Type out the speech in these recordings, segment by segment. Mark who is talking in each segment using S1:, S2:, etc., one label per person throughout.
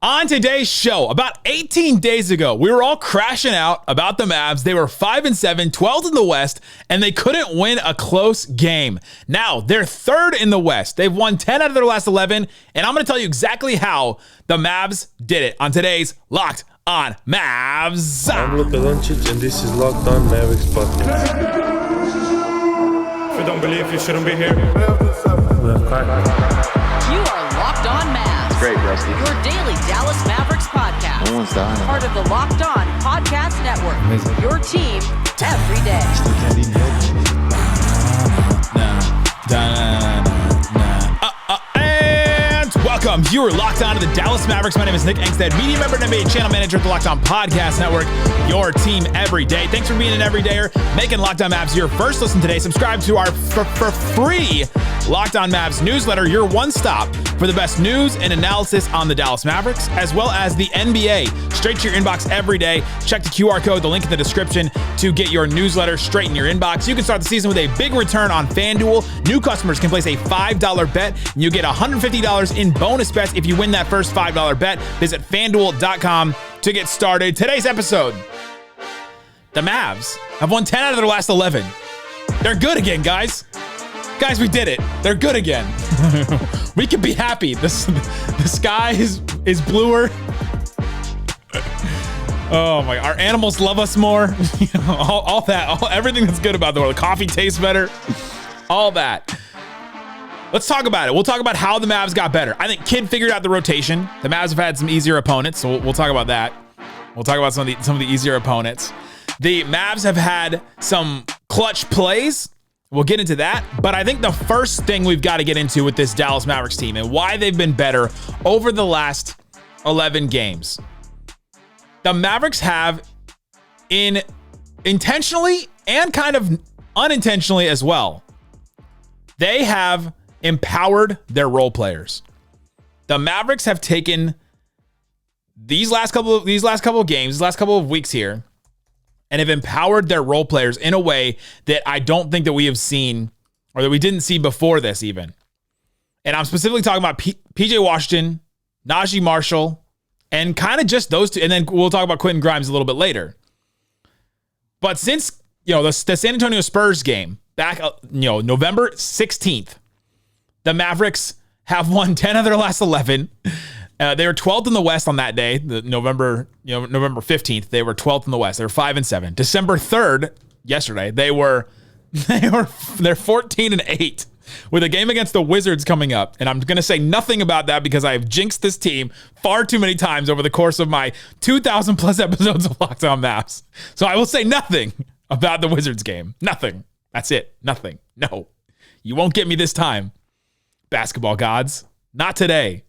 S1: On today's show, about 18 days ago, we were all crashing out about the Mavs. They were 5-7, 12th in the West, and they couldn't win a close game. Now, they're third in the West. They've won 10 out of their last 11, and I'm going to tell you exactly how the Mavs did it on today's Locked On Mavs.
S2: I'm Luka Doncic, and this is Locked On Mavericks podcast.
S3: If you don't believe, you shouldn't be here.
S2: We have cracked.
S4: You are Locked On Mavs.
S5: Great, Rusty.
S4: Your daily Dallas Mavericks podcast.
S5: No one's dying.
S4: Part of the Locked On Podcast Network.
S5: Amazing.
S4: Your team every day.
S1: And welcome. You are locked on to the Dallas Mavericks. My name is Nick Angstadt, media member and NBA channel manager at the Locked On Podcast Network. Your team every day. Thanks for being an everydayer, making Locked On Mavs your first listen today. Subscribe to our for free Locked On Mavs newsletter, your one stop for the best news and analysis on the Dallas Mavericks, as well as the NBA, straight to your inbox every day. Check the QR code, the link in the description to get your newsletter straight in your inbox. You can start the season with a big return on FanDuel. New customers can place a $5 bet, and you get $150 in bonus bets if you win that first $5 bet. Visit FanDuel.com to get started. Today's episode, the Mavs have won 10 out of their last 11. They're good again, guys. Guys, we did it. They're good again. We can be happy. The sky is bluer. Oh my! Our animals love us more. all that. Everything that's good about the world. The coffee tastes better. All that. Let's talk about it. We'll talk about how the Mavs got better. I think Kid figured out the rotation. The Mavs have had some easier opponents, so we'll talk about that. We'll talk about some of the easier opponents. The Mavs have had some clutch plays. We'll get into that, but I think the first thing we've got to get into with this Dallas Mavericks team and why they've been better over the last 11 games. The Mavericks have, intentionally and kind of unintentionally as well, they have empowered their role players. The Mavericks have taken these last couple of games, these last couple of weeks here, and have empowered their role players in a way that I don't think that we have seen, or that we didn't see before this even. And I'm specifically talking about PJ Washington, Naji Marshall, and kind of just those two. And then we'll talk about Quentin Grimes a little bit later. But since, the San Antonio Spurs game back, November 16th, the Mavericks have won 10 of their last 11. They were 12th in the West on that day, November 15th. They were 12th in the West. They were 5-7. December 3rd, yesterday, they're 14-8 with a game against the Wizards coming up. And I'm going to say nothing about that because I have jinxed this team far too many times over the course of my 2,000 plus episodes of Locked On Mavs. So I will say nothing about the Wizards game. Nothing. That's it. Nothing. No. You won't get me this time, basketball gods. Not today.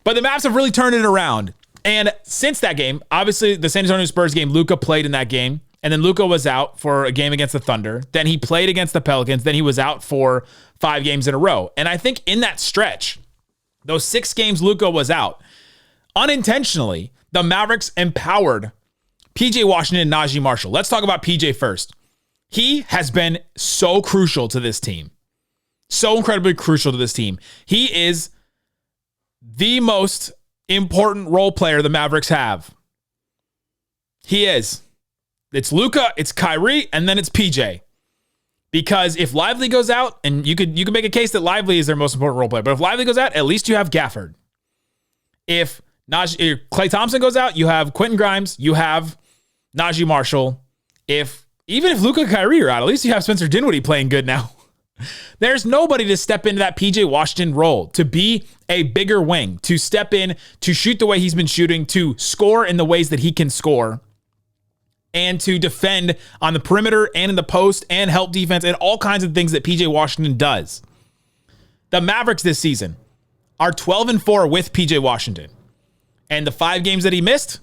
S1: But the Mavs have really turned it around. And since that game, obviously the San Antonio Spurs game, Luka played in that game. And then Luka was out for a game against the Thunder. Then he played against the Pelicans. Then he was out for 5 games in a row. And I think in that stretch, those 6 games Luka was out, unintentionally, the Mavericks empowered PJ Washington and Naji Marshall. Let's talk about PJ first. He has been so crucial to this team. So incredibly crucial to this team. He is the most important role player the Mavericks have. He is. It's Luka, it's Kyrie, and then it's PJ. Because if Lively goes out, and you could make a case that Lively is their most important role player, but if Lively goes out, at least you have Gafford. If Klay Thompson goes out, you have Quentin Grimes, you have Naji Marshall. Even if Luka and Kyrie are out, at least you have Spencer Dinwiddie playing good now. There's nobody to step into that PJ Washington role, to be a bigger wing, to step in, to shoot the way he's been shooting, to score in the ways that he can score, and to defend on the perimeter and in the post and help defense and all kinds of things that PJ Washington does. The Mavericks this season are 12-4 with PJ Washington. And the 5 games that he missed,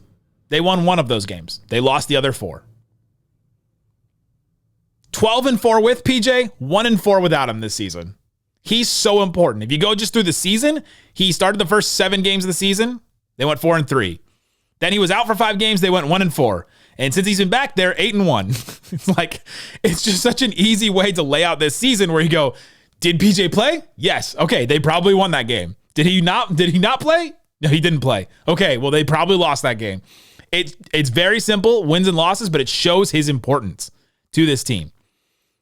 S1: they won 1 of those games. They lost the other 4. 12-4 with PJ, 1-4 without him this season. He's so important. If you go just through the season, he started the first 7 games of the season. They went 4-3. Then he was out for 5 games. They went 1-4. And since he's been back, they're 8-1. It's just such an easy way to lay out this season where you go, did PJ play? Yes. Okay. They probably won that game. Did he not play? No, he didn't play. Okay, well, they probably lost that game. It's very simple, wins and losses, but it shows his importance to this team.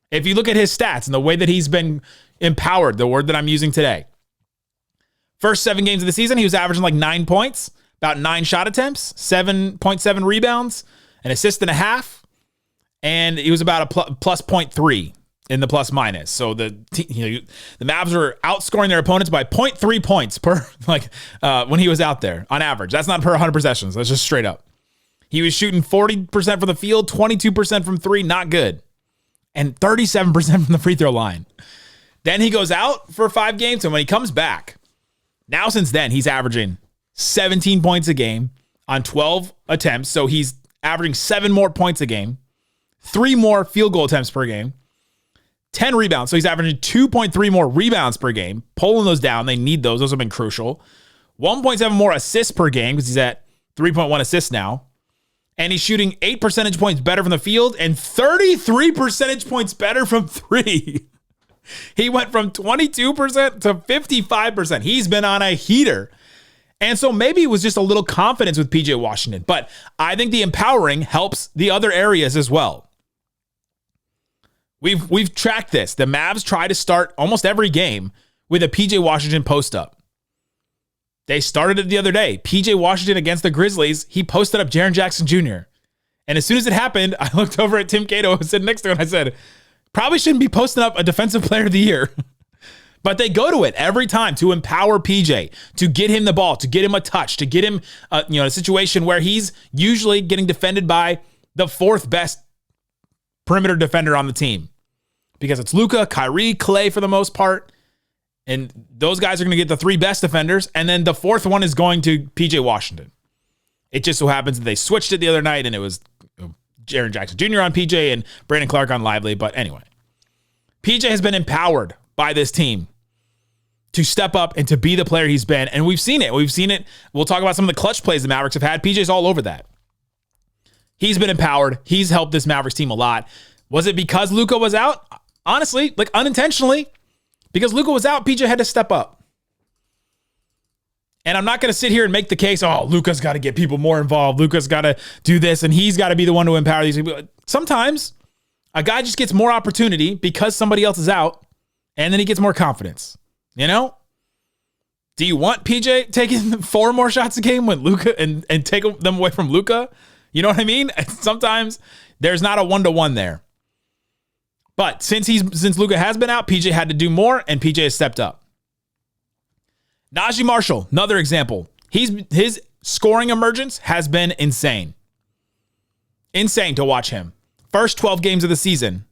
S1: If you look at his stats and the way that he's been empowered, the word that I'm using today, first 7 games of the season, he was averaging like 9 points, about 9 shot attempts, 7.7 rebounds, an assist and a half, and he was about a plus 0.3 in the plus minus. So the Mavs were outscoring their opponents by 0.3 points per when he was out there on average. That's not per 100 possessions. That's just straight up. He was shooting 40% from the field, 22% from 3, not good, and 37% from the free throw line. Then he goes out for 5 games, and when he comes back, now since then he's averaging 17 points a game on 12 attempts. So he's averaging 7 more points a game, 3 more field goal attempts per game, 10 rebounds. So he's averaging 2.3 more rebounds per game, pulling those down. They need those. Those have been crucial. 1.7 more assists per game because he's at 3.1 assists now. And he's shooting 8 percentage points better from the field and 33 percentage points better from 3. He went from 22% to 55%. He's been on a heater. And so maybe it was just a little confidence with PJ Washington. But I think the empowering helps the other areas as well. We've tracked this. The Mavs try to start almost every game with a PJ Washington post-up. They started it the other day. PJ Washington against the Grizzlies, he posted up Jaren Jackson Jr. And as soon as it happened, I looked over at Tim Cato, who sitting next to him, and I said, probably shouldn't be posting up a defensive player of the year. But they go to it every time to empower PJ, to get him the ball, to get him a touch, to get him a situation where he's usually getting defended by the 4th best perimeter defender on the team. Because it's Luka, Kyrie, Klay for the most part. And those guys are going to get the 3 best defenders. And then the 4th one is going to PJ Washington. It just so happens that they switched it the other night and it was Jaren Jackson Jr. on PJ and Brandon Clark on Lively. But anyway, PJ has been empowered by this team to step up and to be the player he's been. And we've seen it. We'll talk about some of the clutch plays the Mavericks have had. PJ's all over that. He's been empowered. He's helped this Mavericks team a lot. Was it because Luka was out? Honestly, unintentionally. Because Luka was out, PJ had to step up. And I'm not going to sit here and make the case, Luka's got to get people more involved. Luka's got to do this, and he's got to be the one to empower these people. Sometimes a guy just gets more opportunity because somebody else is out, and then he gets more confidence. You know? Do you want PJ taking 4 more shots a game with Luka and take them away from Luka? You know what I mean? Sometimes there's not a 1-to-1 there. But since Luka has been out, PJ had to do more, and PJ has stepped up. Naji Marshall, another example. His scoring emergence has been insane. Insane to watch him. First 12 games of the season,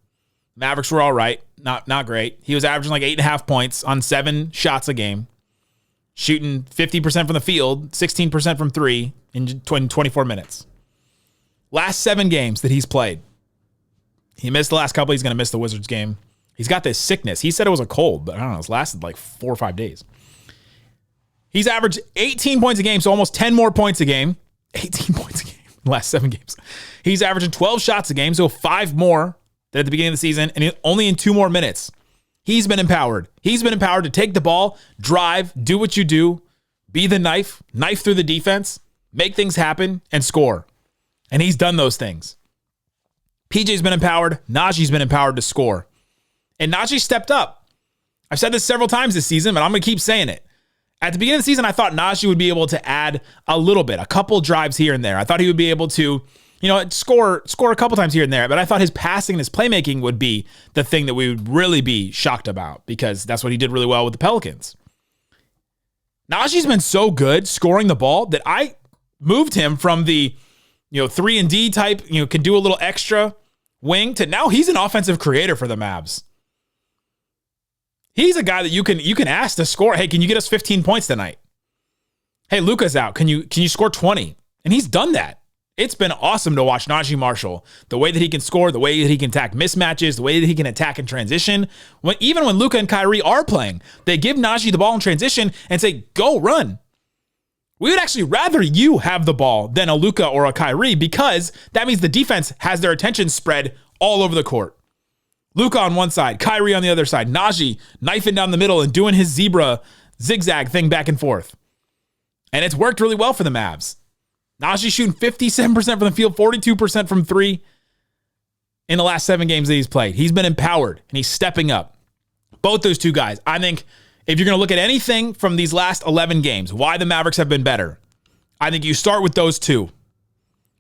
S1: Mavericks were all right. Not great. He was averaging like 8.5 points on 7 shots a game, shooting 50% from the field, 16% from 3 in 24 minutes. Last 7 games that he's played, he missed the last couple. He's going to miss the Wizards game. He's got this sickness. He said it was a cold, but I don't know. It's lasted like 4 or 5 days. He's averaged 18 points a game, so almost 10 more points a game. 18 points a game in the last 7 games. He's averaging 12 shots a game, so 5 more than at the beginning of the season, and only in 2 more minutes. He's been empowered. He's been empowered to take the ball, drive, do what you do, be the knife through the defense, make things happen, and score. And he's done those things. PJ's been empowered. Naji's been empowered to score. And Naji stepped up. I've said this several times this season, but I'm going to keep saying it. At the beginning of the season, I thought Naji would be able to add a little bit, a couple drives here and there. I thought he would be able to, score a couple times here and there, but I thought his passing and his playmaking would be the thing that we would really be shocked about because that's what he did really well with the Pelicans. Naji's been so good scoring the ball that I moved him from the 3-and-D type, can do a little extra wing to now he's an offensive creator for the Mavs. He's a guy that you can ask to score. Hey, can you get us 15 points tonight? Hey, Luka's out. Can you score 20? And he's done that. It's been awesome to watch Naji Marshall. The way that he can score, the way that he can attack mismatches, the way that he can attack in transition. Even when Luka and Kyrie are playing, they give Naji the ball in transition and say, go run. We would actually rather you have the ball than a Luka or a Kyrie because that means the defense has their attention spread all over the court. Luka on one side, Kyrie on the other side, Naji knifing down the middle and doing his zebra zigzag thing back and forth. And it's worked really well for the Mavs. Naji shooting 57% from the field, 42% from three in the last 7 games that he's played. He's been empowered, and he's stepping up. Both those two guys. I think if you're going to look at anything from these last 11 games, why the Mavericks have been better, I think you start with those two.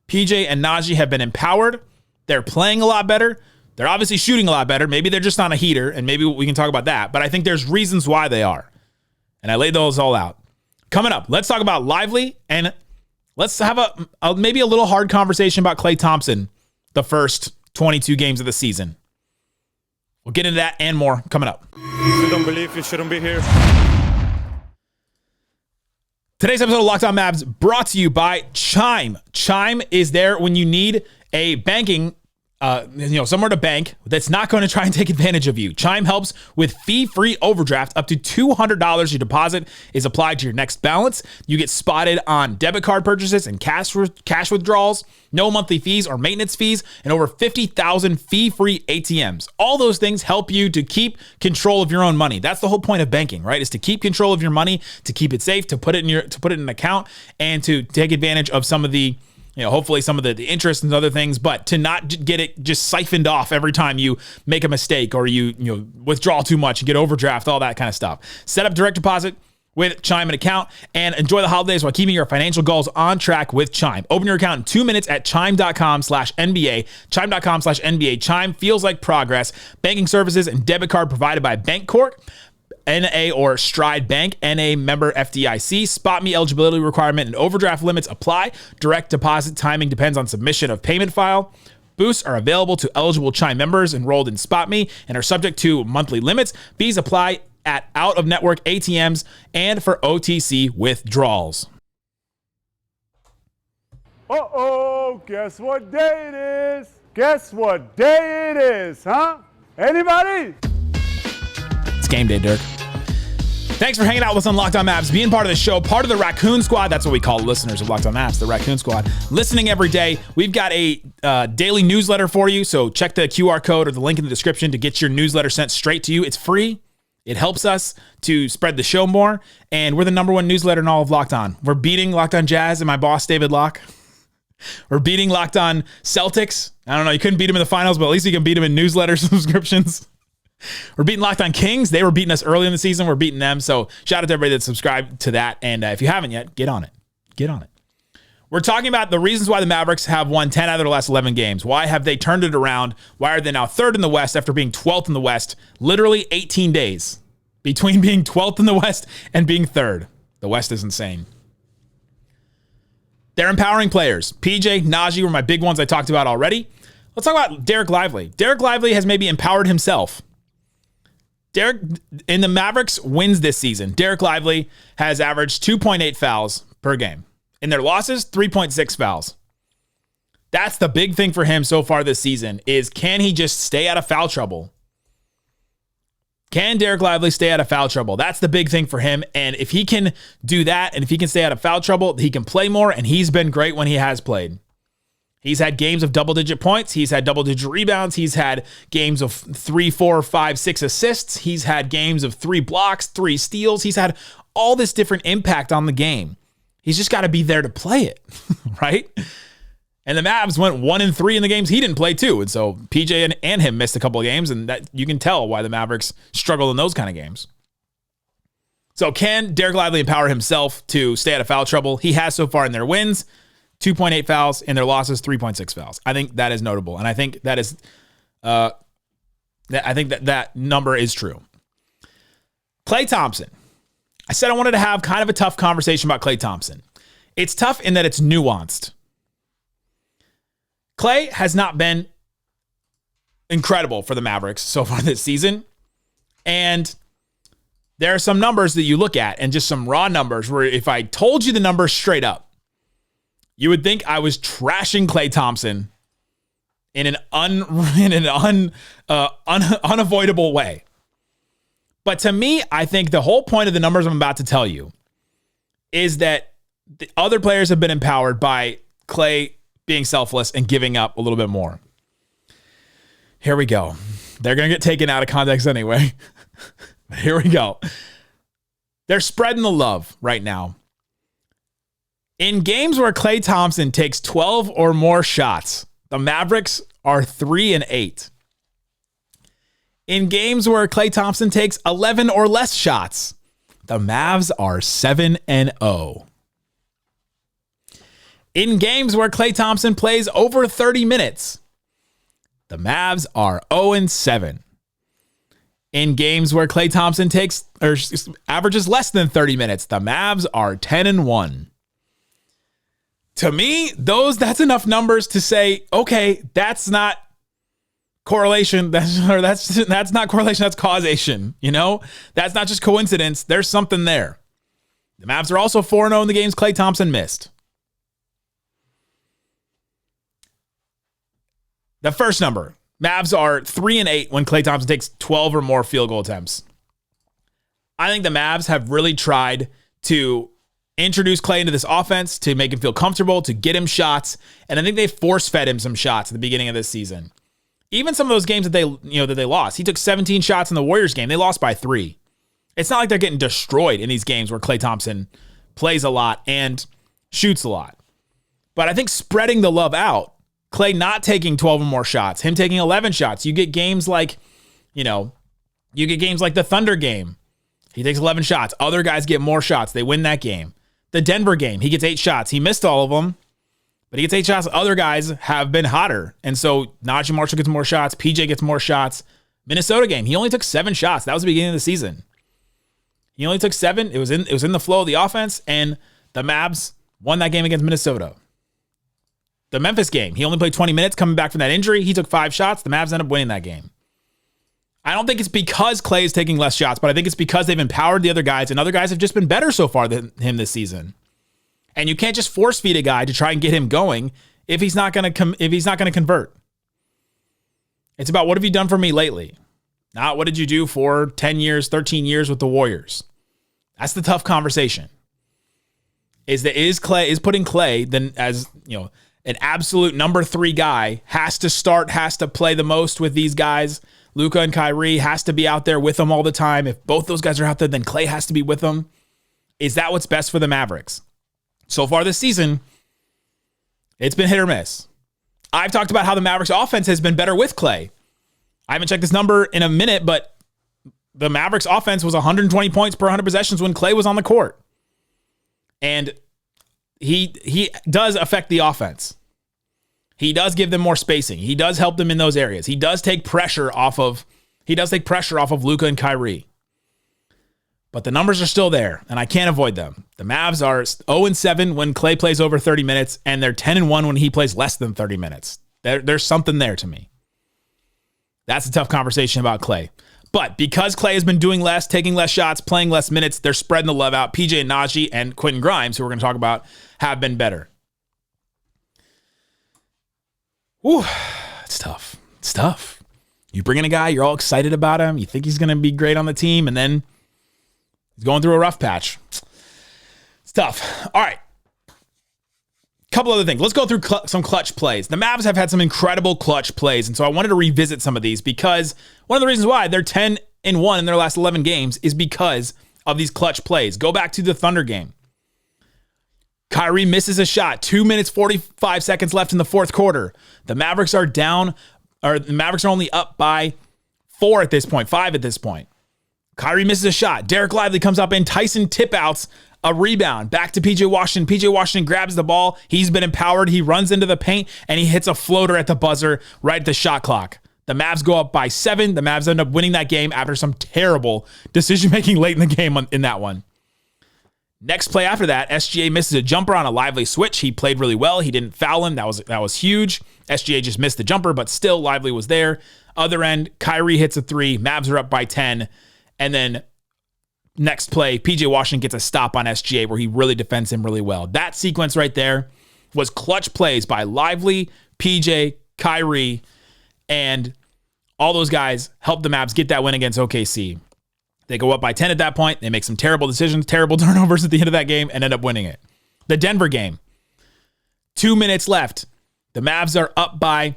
S1: PJ and Naji have been empowered. They're playing a lot better. They're obviously shooting a lot better. Maybe they're just on a heater, and maybe we can talk about that. But I think there's reasons why they are. And I laid those all out. Coming up, let's talk about Lively, and let's have maybe a little hard conversation about Klay Thompson the first 22 games of the season. We'll get into that and more coming up.
S2: If you don't believe, you shouldn't be here.
S1: Today's episode of Locked On Mavs brought to you by Chime. Chime is there when you need a banking somewhere to bank that's not going to try and take advantage of you. Chime helps with fee-free overdraft. Up to $200 your deposit is applied to your next balance. You get spotted on debit card purchases and cash withdrawals, no monthly fees or maintenance fees, and over 50,000 fee-free ATMs. All those things help you to keep control of your own money. That's the whole point of banking, right? Is to keep control of your money, to keep it safe, to put it in an account, and to take advantage of some of the hopefully some of the interest and other things, but to not get it just siphoned off every time you make a mistake or you withdraw too much, you get overdraft, all that kind of stuff. Set up direct deposit with Chime, an account, and enjoy the holidays while keeping your financial goals on track with Chime. Open your account in 2 minutes at chime.com/NBA. Chime.com/NBA. Chime feels like progress. Banking services and debit card provided by Bancorp, NA or Stride Bank, NA member FDIC. Spot me eligibility requirement and overdraft limits apply. Direct deposit timing depends on submission of payment file. Boosts are available to eligible Chime members enrolled in Spot Me and are subject to monthly limits. Fees apply at out-of-network ATMs and for OTC withdrawals.
S3: Uh-oh, guess what day it is? Guess what day it is, huh? Anybody?
S1: It's game day, Dirk. Thanks for hanging out with us on Locked On Mavs, being part of the show, part of the Raccoon Squad. That's what we call listeners of Locked On Mavs, the Raccoon Squad. Listening every day. We've got a daily newsletter for you, so check the QR code or the link in the description to get your newsletter sent straight to you. It's free. It helps us to spread the show more, and we're the #1 newsletter in all of Locked On. We're beating Locked On Jazz and my boss, David Locke. We're beating Locked On Celtics. I don't know, you couldn't beat them in the finals, but at least you can beat them in newsletter subscriptions. We're beating Locked On Kings. They were beating us early in the season. We're beating them. So shout out to everybody that subscribed to that. And if you haven't yet, get on it. Get on it. We're talking about the reasons why the Mavericks have won 10 out of their last 11 games. Why have they turned it around? Why are they now 3rd in the West after being 12th in the West? Literally 18 days between being 12th in the West and being 3rd. The West is insane. They're empowering players. PJ, Naji were my big ones I talked about already. Let's talk about Dereck Lively. Dereck Lively has maybe empowered himself. In the Mavericks wins this season, Dereck Lively has averaged 2.8 fouls per game. In their losses, 3.6 fouls. That's the big thing for him so far this season is, can he just stay out of foul trouble? Can Dereck Lively stay out of foul trouble? That's the big thing for him. And if he can do that, and if he can stay out of foul trouble, he can play more, and he's been great when he has played. He's had games of double-digit points. He's had double-digit rebounds. He's had games of 3, 4, 5, 6 assists. He's had games of 3 blocks, 3 steals. He's had all this different impact on the game. He's just got to be there to play it, right? And the Mavs went 1-3 in the games he didn't play too. And so PJ and him missed a couple of games, and that you can tell why the Mavericks struggle in those kind of games. So can Dereck Lively empower himself to stay out of foul trouble? He has so far in their wins. 2.8 fouls, in their losses, 3.6 fouls. I think that is notable, and I think that is, that number is true. Klay Thompson. I said I wanted to have kind of a tough conversation about Klay Thompson. It's tough in that it's nuanced. Klay has not been incredible for the Mavericks so far this season, and there are some numbers that you look at, and just some raw numbers where if I told you the numbers straight up, you would think I was trashing Klay Thompson in an unavoidable way. But to me, I think the whole point of the numbers I'm about to tell you is that the other players have been empowered by Klay being selfless and giving up a little bit more. Here we go. They're going to get taken out of context anyway. But here we go. They're spreading the love right now. In games where Klay Thompson takes 12 or more shots, the Mavericks are 3-8. In games where Klay Thompson takes 11 or less shots, the Mavs are 7-0. In games where Klay Thompson plays over 30 minutes, the Mavs are 0-7. In games where Klay Thompson averages less than 30 minutes, the Mavs are 10-1. To me, that's enough numbers to say, okay, that's not correlation. That's not correlation. That's causation. You know, that's not just coincidence. There's something there. The Mavs are also 4-0 in the games Klay Thompson missed. The first number, Mavs are 3-8 when Klay Thompson takes 12 or more field goal attempts. I think the Mavs have really tried to introduce Klay into this offense, to make him feel comfortable, to get him shots, and I think they force-fed him some shots at the beginning of this season. Even some of those games that they lost. He took 17 shots in the Warriors game. They lost by 3. It's not like they're getting destroyed in these games where Klay Thompson plays a lot and shoots a lot. But I think spreading the love out, Klay not taking 12 or more shots, him taking 11 shots, you get games like the Thunder game. He takes 11 shots. Other guys get more shots. They win that game. The Denver game, he gets 8 shots. He missed all of them, but he gets 8 shots. Other guys have been hotter. And so Naji Marshall gets more shots. PJ gets more shots. Minnesota game, he only took 7 shots. That was the beginning of the season. He only took 7. It was in the flow of the offense, and the Mavs won that game against Minnesota. The Memphis game, he only played 20 minutes coming back from that injury. He took 5 shots. The Mavs ended up winning that game. I don't think it's because Klay is taking less shots, but I think it's because they've empowered the other guys, and other guys have just been better so far than him this season. And you can't just force feed a guy to try and get him going if he's not going to convert. It's about, what have you done for me lately? Not what did you do for 10 years, 13 years with the Warriors. That's the tough conversation. Is putting Klay then as, an absolute number 3 guy, has to start, has to play the most with these guys. Luka and Kyrie, has to be out there with them all the time. If both those guys are out there, then Klay has to be with them. Is that what's best for the Mavericks? So far this season, it's been hit or miss. I've talked about how the Mavericks offense has been better with Klay. I haven't checked this number in a minute, but the Mavericks offense was 120 points per 100 possessions when Klay was on the court. And he does affect the offense. He does give them more spacing. He does help them in those areas. He does take pressure off of Luka and Kyrie. But the numbers are still there, and I can't avoid them. The Mavs are 0-7 when Klay plays over 30 minutes, and they're 10-1 when he plays less than 30 minutes. There's something there to me. That's a tough conversation about Klay. But because Klay has been doing less, taking less shots, playing less minutes, they're spreading the love out. PJ and Naji and Quentin Grimes, who we're going to talk about, have been better. Ooh, it's tough. It's tough. You bring in a guy, you're all excited about him. You think he's going to be great on the team, and then he's going through a rough patch. It's tough. All right. Couple other things. Let's go through some clutch plays. The Mavs have had some incredible clutch plays, and so I wanted to revisit some of these because one of the reasons why they're 10-1 in their last 11 games is because of these clutch plays. Go back to the Thunder game. Kyrie misses a shot. 2 minutes, 45 seconds left in the fourth quarter. The Mavericks are only up by 5 at this point. Kyrie misses a shot. Dereck Lively comes up and Tyson tip outs a rebound. Back to PJ Washington. PJ Washington grabs the ball. He's been empowered. He runs into the paint and he hits a floater at the buzzer right at the shot clock. The Mavs go up by 7. The Mavs end up winning that game after some terrible decision-making late in the game in that one. Next play after that, SGA misses a jumper on a Lively switch. He played really well. He didn't foul him. That was huge. SGA just missed the jumper, but still Lively was there. Other end, Kyrie hits a 3. Mavs are up by 10. And then next play, PJ Washington gets a stop on SGA where he really defends him really well. That sequence right there was clutch plays by Lively, PJ, Kyrie, and all those guys helped the Mavs get that win against OKC. They go up by 10 at that point. They make some terrible decisions, terrible turnovers at the end of that game, and end up winning it. The Denver game, 2 minutes left. The Mavs are up by,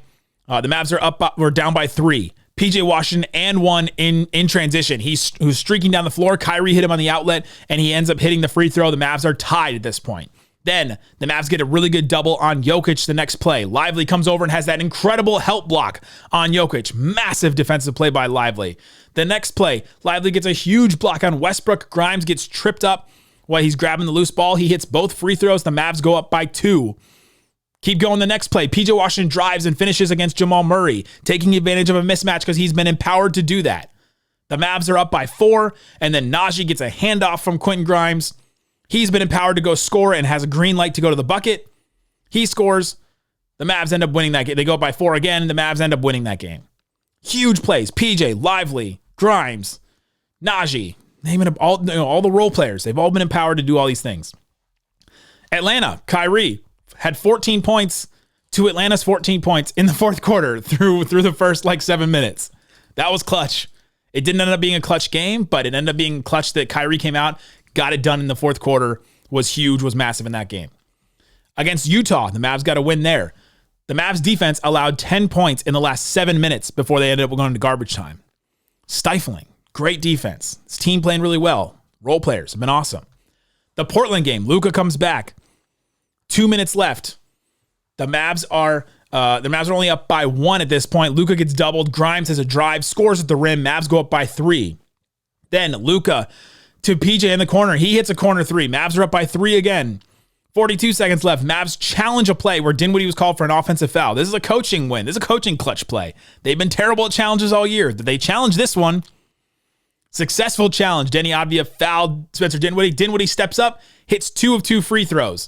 S1: we're down by 3. PJ Washington and 1 in transition. Who's streaking down the floor. Kyrie hit him on the outlet, and he ends up hitting the free throw. The Mavs are tied at this point. Then the Mavs get a really good double on Jokic the next play. Lively comes over and has that incredible help block on Jokic. Massive defensive play by Lively. The next play, Lively gets a huge block on Westbrook. Grimes gets tripped up while he's grabbing the loose ball. He hits both free throws. The Mavs go up by 2. Keep going the next play. PJ Washington drives and finishes against Jamal Murray, taking advantage of a mismatch because he's been empowered to do that. The Mavs are up by 4, and then Naji gets a handoff from Quentin Grimes. He's been empowered to go score and has a green light to go to the bucket. He scores. The Mavs end up winning that game. They go up by 4 again, and the Mavs end up winning that game. Huge plays. PJ, Lively, Grimes, Naji, naming up all the role players. They've all been empowered to do all these things. Atlanta, Kyrie had 14 points to Atlanta's 14 points in the fourth quarter through the first 7 minutes. That was clutch. It didn't end up being a clutch game, but it ended up being clutch that Kyrie came out, got it done in the fourth quarter, was huge, was massive in that game. Against Utah, the Mavs got a win there. The Mavs defense allowed 10 points in the last 7 minutes before they ended up going into garbage time. Stifling. Great defense. This team playing really well. Role players have been awesome. The Portland game, Luka comes back. 2 minutes left. The Mavs are only up by 1 at this point. Luka gets doubled. Grimes has a drive, scores at the rim. Mavs go up by 3. Then Luka to PJ in the corner. He hits a corner 3. Mavs are up by 3 again. 42 seconds left. Mavs challenge a play where Dinwiddie was called for an offensive foul. This is a coaching win. This is a coaching clutch play. They've been terrible at challenges all year. They challenge this one. Successful challenge. Denny Avdija fouled Spencer Dinwiddie. Dinwiddie steps up, hits 2 of 2 free throws.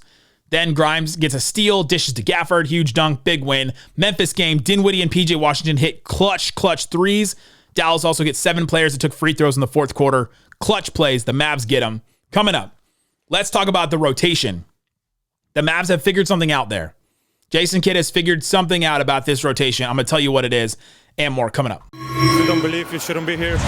S1: Then Grimes gets a steal, dishes to Gafford, huge dunk, big win. Memphis game, Dinwiddie and PJ Washington hit clutch threes. Dallas also gets 7 players that took free throws in the fourth quarter. Clutch plays, the Mavs get them. Coming up, let's talk about the rotation. The Mavs have figured something out there. Jason Kidd has figured something out about this rotation. I'm going to tell you what it is and more coming up.
S3: If you don't believe, you shouldn't be here.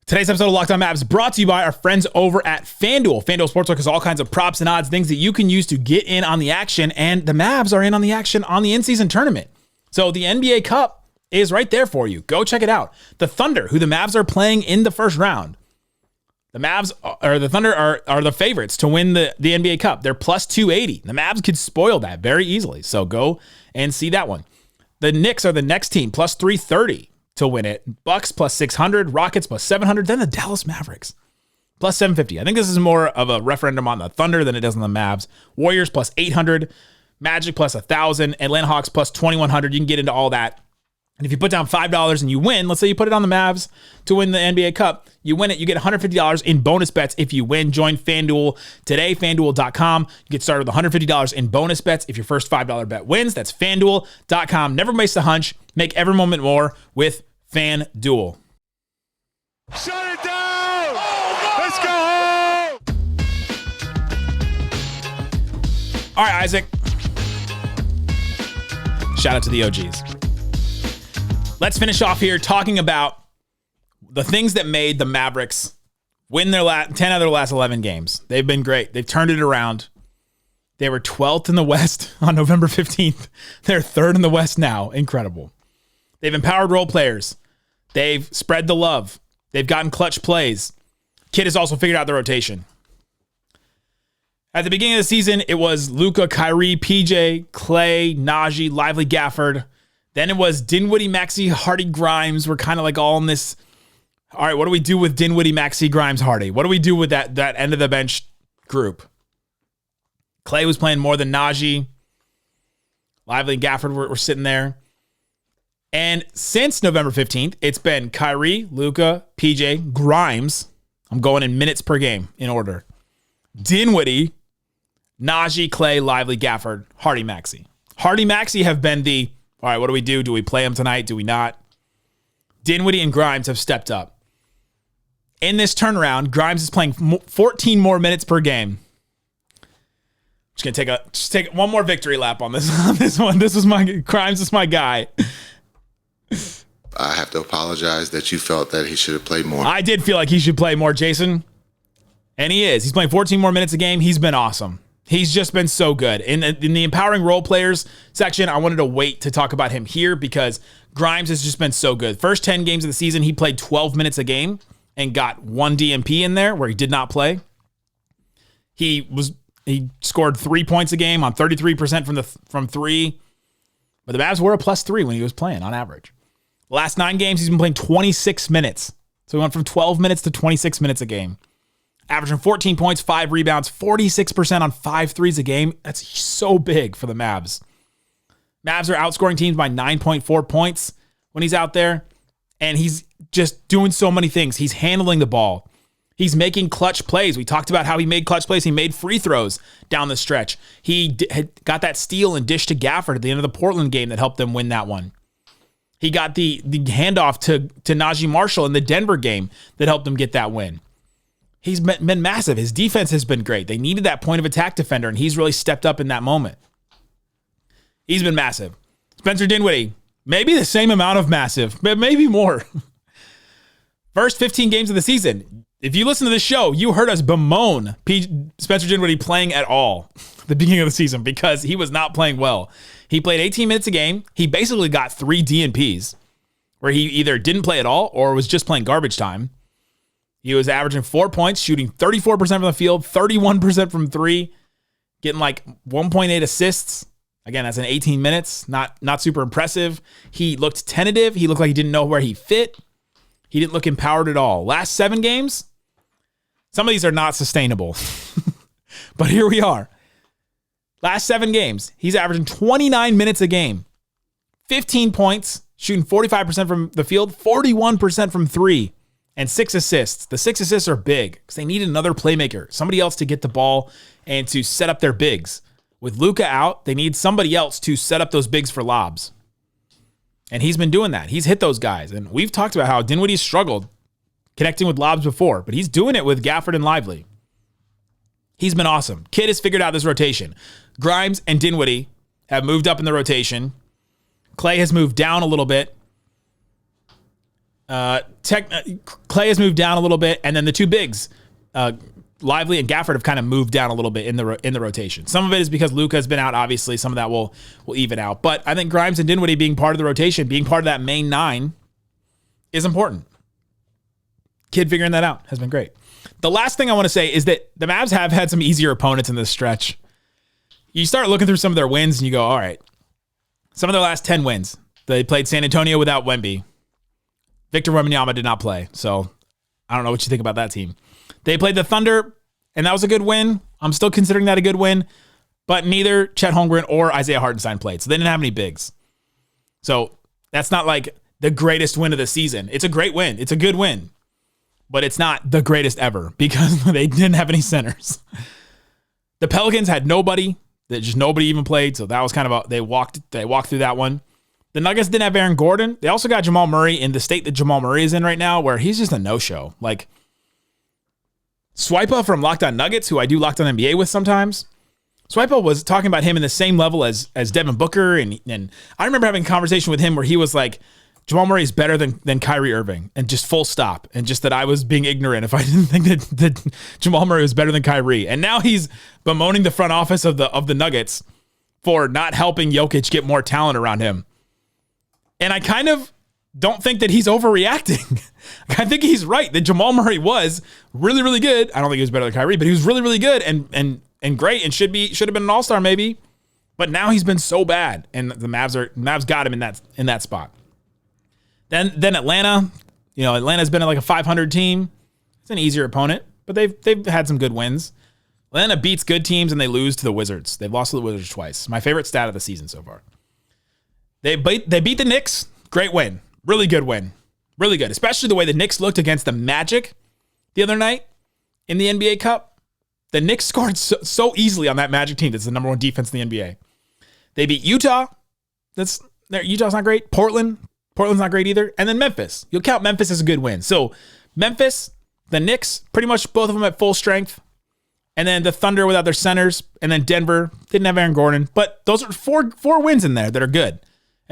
S1: Today's episode of Locked On Mavs brought to you by our friends over at FanDuel. FanDuel Sportsbook has all kinds of props and odds, things that you can use to get in on the action, and the Mavs are in on the action on the in-season tournament. So the NBA Cup is right there for you. Go check it out. The Thunder, who the Mavs are playing in the first round. The Thunder are the favorites to win the NBA Cup. They're plus 280. The Mavs could spoil that very easily. So go and see that one. The Knicks are the next team, plus 330 to win it. Bucks plus 600, Rockets plus 700, then the Dallas Mavericks plus 750. I think this is more of a referendum on the Thunder than it does on the Mavs. Warriors plus 800, Magic plus 1,000, Atlanta Hawks plus 2,100. You can get into all that. And if you put down $5 and you win, let's say you put it on the Mavs to win the NBA Cup, you win it, you get $150 in bonus bets if you win. Join FanDuel today, FanDuel.com. You get started with $150 in bonus bets if your first $5 bet wins. That's FanDuel.com. Never waste a hunch. Make every moment more with FanDuel.
S3: Shut it down! Let's go home!
S1: All right, Isaac. Shout out to the OGs. Let's finish off here talking about the things that made the Mavericks win their 10 out of their last 11 games. They've been great. They've turned it around. They were 12th in the West on November 15th. They're 3rd in the West now. Incredible. They've empowered role players. They've spread the love. They've gotten clutch plays. Kid has also figured out the rotation. At the beginning of the season, it was Luka, Kyrie, PJ, Klay, Naji, Lively, Gafford. Then it was Dinwiddie, Maxey, Hardy, Grimes. We're kind of like all in this. All right, what do we do with Dinwiddie, Maxey, Grimes, Hardy? What do we do with that end of the bench group? Klay was playing more than Naji. Lively and Gafford were sitting there. And since November 15th, it's been Kyrie, Luka, PJ, Grimes. I'm going in minutes per game in order. Dinwiddie, Naji, Klay, Lively, Gafford, Hardy, Maxey. Hardy, Maxey have been the, all right, what do we do? Do we play them tonight? Do we not? Dinwiddie and Grimes have stepped up. In this turnaround, Grimes is playing 14 more minutes per game. Just gonna take one more victory lap on this one. This was Grimes is my guy.
S5: I have to apologize that you felt that he should have played more.
S1: I did feel like he should play more, Jason. And he is. He's playing 14 more minutes a game. He's been awesome. He's just been so good. In the empowering role players section, I wanted to wait to talk about him here because Grimes has just been so good. First 10 games of the season, he played 12 minutes a game and got 1 DMP in there where he did not play. He scored 3 points a game on 33% from three. But the Mavs were a +3 when he was playing on average. The last 9 games, he's been playing 26 minutes. So he went from 12 minutes to 26 minutes a game. Averaging 14 points, 5 rebounds, 46% on 5 threes a game. That's so big for the Mavs. Mavs are outscoring teams by 9.4 points when he's out there. And he's just doing so many things. He's handling the ball. He's making clutch plays. We talked about how he made clutch plays. He made free throws down the stretch. He had got that steal and dish to Gafford at the end of the Portland game that helped them win that one. He got the handoff to Naji Marshall in the Denver game that helped them get that win. He's been massive. His defense has been great. They needed that point of attack defender, and he's really stepped up in that moment. He's been massive. Spencer Dinwiddie, maybe the same amount of massive, but maybe more. First 15 games of the season. If you listen to this show, you heard us bemoan Spencer Dinwiddie playing at all at the beginning of the season because he was not playing well. He played 18 minutes a game. He basically got 3 DNPs where he either didn't play at all or was just playing garbage time. He was averaging 4 points, shooting 34% from the field, 31% from 3, getting like 1.8 assists. Again, that's in 18 minutes. Not super impressive. He looked tentative. He looked like he didn't know where he fit. He didn't look empowered at all. Last 7 games, some of these are not sustainable. But here we are. Last 7 games, he's averaging 29 minutes a game, 15 points, shooting 45% from the field, 41% from 3, and 6 assists. The 6 assists are big because they need another playmaker, somebody else to get the ball and to set up their bigs. With Luka out, they need somebody else to set up those bigs for lobs. And he's been doing that. He's hit those guys. And we've talked about how Dinwiddie's struggled connecting with lobs before, but he's doing it with Gafford and Lively. He's been awesome. Kid has figured out this rotation. Grimes and Dinwiddie have moved up in the rotation. Klay has moved down a little bit. Klay has moved down a little bit, and then the 2 bigs, Lively and Gafford, have kind of moved down a little bit in the rotation. Some of it is because Luka has been out. Obviously, some of that will even out. But I think Grimes and Dinwiddie being part of the rotation, being part of that main 9, is important. Kid figuring that out has been great. The last thing I want to say is that the Mavs have had some easier opponents in this stretch. You start looking through some of their wins and you go, all right, some of their last 10 wins. They played San Antonio without Wemby. Victor Wembanyama did not play, so I don't know what you think about that team. They played the Thunder, and that was a good win. I'm still considering that a good win, but neither Chet Holmgren or Isaiah Hartenstein played, so they didn't have any bigs. So that's not like the greatest win of the season. It's a great win. It's a good win, but it's not the greatest ever because they didn't have any centers. The Pelicans had nobody. Just nobody even played, so that was kind of they walked through that one. The Nuggets didn't have Aaron Gordon. They also got Jamal Murray in the state that Jamal Murray is in right now, where he's just a no-show. Like, Swipa from Locked On Nuggets, who I do Locked On NBA with sometimes, Swipa was talking about him in the same level as Devin Booker, and I remember having a conversation with him where he was like, Jamal Murray is better than Kyrie Irving, and just full stop, and just that I was being ignorant if I didn't think that Jamal Murray was better than Kyrie. And now he's bemoaning the front office of the Nuggets for not helping Jokic get more talent around him. And I kind of don't think that he's overreacting. I think he's right that Jamal Murray was really, really good. I don't think he was better than Kyrie, but he was really, really good and great and should have been an all-star maybe. But now he's been so bad, and the Mavs got him in that spot. Then Atlanta, Atlanta's been like a 500 team. It's an easier opponent, but they've had some good wins. Atlanta beats good teams and they lose to the Wizards. They've lost to the Wizards twice. My favorite stat of the season so far. They beat the Knicks. Great win. Really good win. Really good. Especially the way the Knicks looked against the Magic the other night in the NBA Cup. The Knicks scored so easily on that Magic team. That's the number 1 defense in the NBA. They beat Utah. Utah's not great. Portland's not great either. And then Memphis. You'll count Memphis as a good win. So Memphis, the Knicks, pretty much both of them at full strength. And then the Thunder without their centers. And then Denver didn't have Aaron Gordon. But those are four wins in there that are good.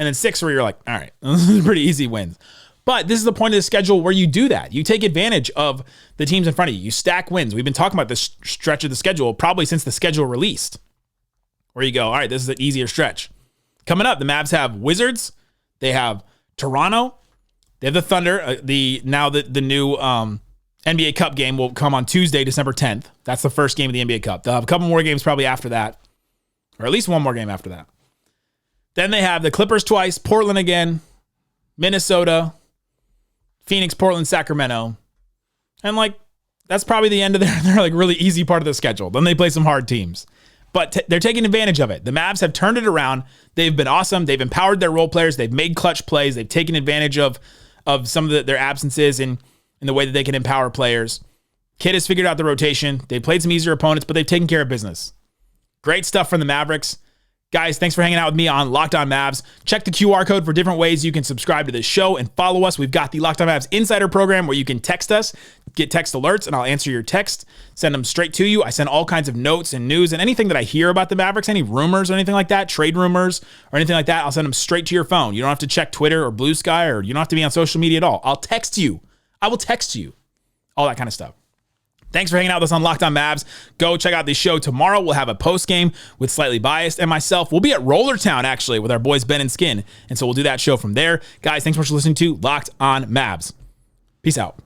S1: And then 6 where you're like, all right, this is pretty easy wins. But this is the point of the schedule where you do that. You take advantage of the teams in front of you. You stack wins. We've been talking about this stretch of the schedule probably since the schedule released. Where you go, all right, this is an easier stretch. Coming up, the Mavs have Wizards. They have Toronto. They have the Thunder. The new NBA Cup game will come on Tuesday, December 10th. That's the first game of the NBA Cup. They'll have a couple more games probably after that, or at least one more game after that. Then they have the Clippers twice, Portland again, Minnesota, Phoenix, Portland, Sacramento. And that's probably the end of their like really easy part of the schedule. Then they play some hard teams. But they're taking advantage of it. The Mavs have turned it around. They've been awesome. They've empowered their role players. They've made clutch plays. They've taken advantage of some of their absences in the way that they can empower players. Kid has figured out the rotation. They've played some easier opponents, but they've taken care of business. Great stuff from the Mavericks. Guys, thanks for hanging out with me on Locked On Mavs. Check the QR code for different ways you can subscribe to this show and follow us. We've got the Locked On Mavs Insider program where you can text us, get text alerts, and I'll answer your text, send them straight to you. I send all kinds of notes and news and anything that I hear about the Mavericks, any rumors or anything like that, trade rumors or anything like that, I'll send them straight to your phone. You don't have to check Twitter or Blue Sky, or you don't have to be on social media at all. I'll text you. I will text you. All that kind of stuff. Thanks for hanging out with us on Locked On Mavs. Go check out the show tomorrow. We'll have a post game with Slightly Biased and myself. We'll be at Rollertown, actually, with our boys Ben and Skin. And so we'll do that show from there. Guys, thanks so much for listening to Locked On Mavs. Peace out.